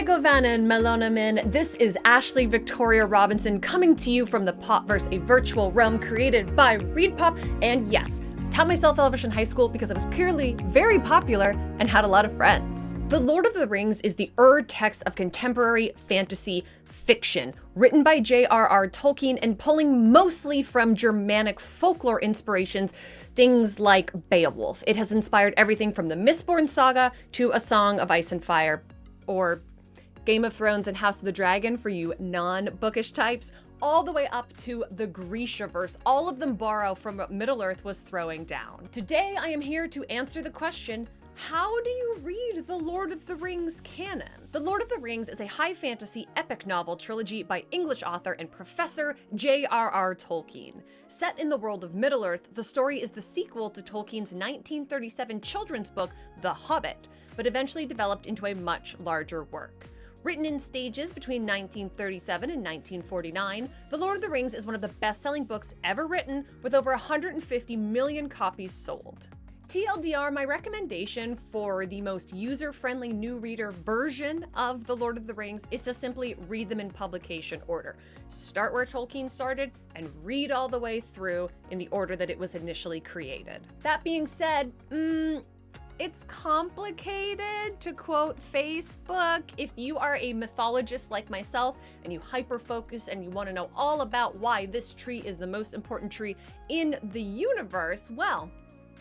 Egovanen Melonamin, this is Ashley Victoria Robinson coming to you from the Popverse, a virtual realm created by ReadPop, and yes, taught myself Elvish in high school because I was clearly very popular and had a lot of friends. The Lord of the Rings is the text of contemporary fantasy fiction, written by J.R.R. Tolkien and pulling mostly from Germanic folklore inspirations, things like Beowulf. It has inspired everything from the Mistborn saga to A Song of Ice and Fire, or Game of Thrones and House of the Dragon for you non-bookish types, all the way up to the Grishaverse. All of them borrow from what Middle-earth was throwing down. Today, I am here to answer the question, how do you read the Lord of the Rings canon? The Lord of the Rings is a high fantasy epic novel trilogy by English author and professor J.R.R. Tolkien. Set in the world of Middle-earth, the story is the sequel to Tolkien's 1937 children's book, The Hobbit, but eventually developed into a much larger work. Written in stages between 1937 and 1949, The Lord of the Rings is one of the best-selling books ever written, with over 150 million copies sold. TLDR, my recommendation for the most user-friendly new reader version of The Lord of the Rings is to simply read them in publication order. Start where Tolkien started and read all the way through in the order that it was initially created. That being said, it's complicated, to quote Facebook. If you are a mythologist like myself and you hyper-focus and you want to know all about why this tree is the most important tree in the universe, well,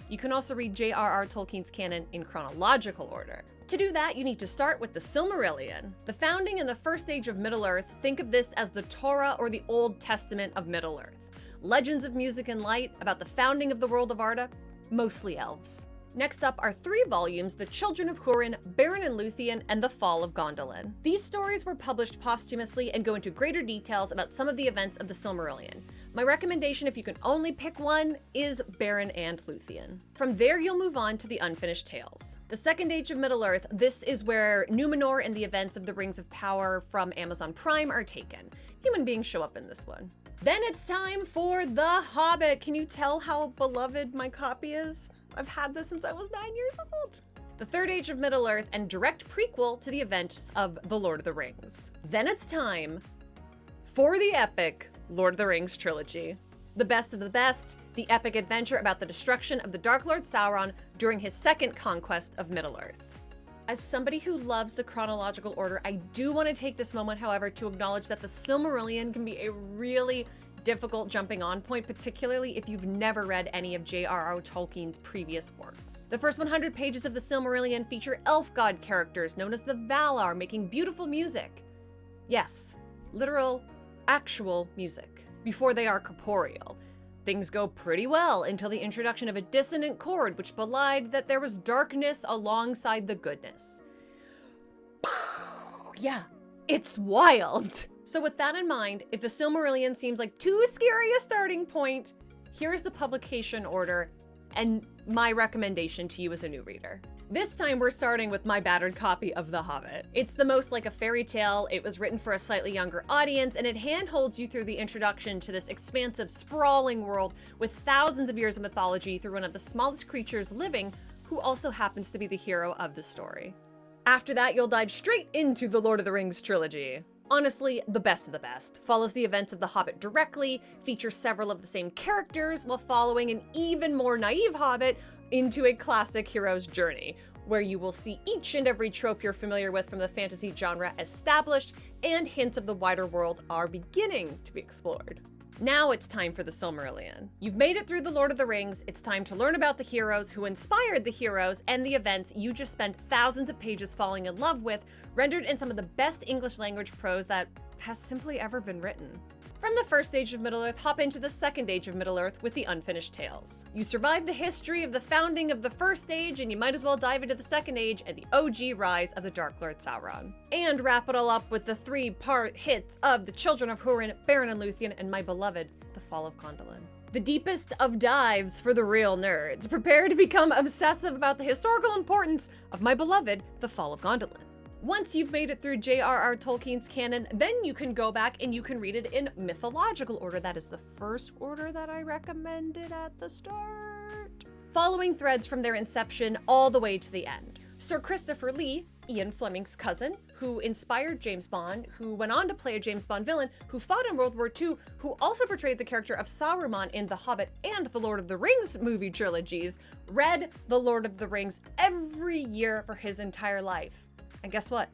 you can also read J.R.R. Tolkien's canon in chronological order. To do that, you need to start with the Silmarillion. The founding in the first age of Middle-earth, think of this as the Torah or the Old Testament of Middle-earth. Legends of music and light about the founding of the world of Arda, mostly elves. Next up are 3 volumes, The Children of Húrin, Beren and Luthien, and The Fall of Gondolin. These stories were published posthumously and go into greater details about some of the events of the Silmarillion. My recommendation, if you can only pick one, is Beren and Luthien. From there, you'll move on to the Unfinished Tales. The Second Age of Middle-earth, this is where Numenor and the events of the Rings of Power from Amazon Prime are taken. Human beings show up in this one. Then it's time for The Hobbit. Can you tell how beloved my copy is? I've had this since I was 9 years old. The Third Age of Middle-earth and direct prequel to the events of The Lord of the Rings. Then it's time for the epic Lord of the Rings trilogy. The best of the best, the epic adventure about the destruction of the Dark Lord Sauron during his second conquest of Middle-earth. As somebody who loves the chronological order, I do want to take this moment, however, to acknowledge that the Silmarillion can be a really difficult jumping on point, particularly if you've never read any of J.R.R. Tolkien's previous works. The first 100 pages of the Silmarillion feature elf god characters known as the Valar making beautiful music. Yes, literal, actual music, before they are corporeal. Things go pretty well until the introduction of a dissonant chord which belied that there was darkness alongside the goodness. Yeah, it's wild. So with that in mind, if the Silmarillion seems like too scary a starting point, here's the publication order and my recommendation to you as a new reader. This time we're starting with my battered copy of The Hobbit. It's the most like a fairy tale, it was written for a slightly younger audience, and it handholds you through the introduction to this expansive, sprawling world with thousands of years of mythology through one of the smallest creatures living, who also happens to be the hero of the story. After that, you'll dive straight into the Lord of the Rings trilogy. Honestly, the best of the best. Follows the events of The Hobbit directly, features several of the same characters, while following an even more naive Hobbit into a classic hero's journey, where you will see each and every trope you're familiar with from the fantasy genre established, and hints of the wider world are beginning to be explored. Now it's time for the Silmarillion. You've made it through the Lord of the Rings, it's time to learn about the heroes who inspired the heroes and the events you just spent thousands of pages falling in love with, rendered in some of the best English language prose that has simply ever been written. From the First Age of Middle-earth, hop into the Second Age of Middle-earth with the Unfinished Tales. You survived the history of the founding of the First Age, and you might as well dive into the Second Age and the OG rise of the Dark Lord Sauron. And wrap it all up with the 3-part hits of The Children of Húrin, Beren and Luthien, and my beloved, The Fall of Gondolin. The deepest of dives for the real nerds. Prepare to become obsessive about the historical importance of my beloved, The Fall of Gondolin. Once you've made it through J.R.R. Tolkien's canon, then you can go back and you can read it in mythological order. That is the first order that I recommended at the start. Following threads from their inception all the way to the end. Sir Christopher Lee, Ian Fleming's cousin, who inspired James Bond, who went on to play a James Bond villain, who fought in World War II, who also portrayed the character of Saruman in The Hobbit and the Lord of the Rings movie trilogies, read The Lord of the Rings every year for his entire life. And guess what?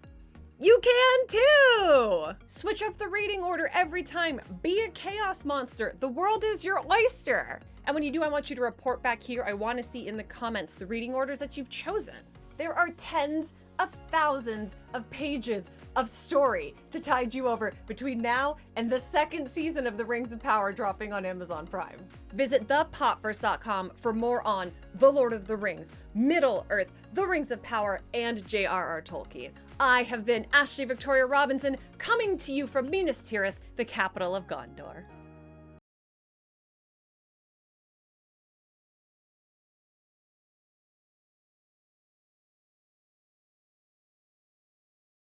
You can too! Switch up the reading order every time. Be a chaos monster. The world is your oyster. And when you do, I want you to report back here. I want to see in the comments the reading orders that you've chosen. There are tens of thousands of pages of story to tide you over between now and the second season of The Rings of Power dropping on Amazon Prime. Visit thepopverse.com for more on The Lord of the Rings, Middle-earth, The Rings of Power, and J.R.R. Tolkien. I have been Ashley Victoria Robinson, coming to you from Minas Tirith, the capital of Gondor.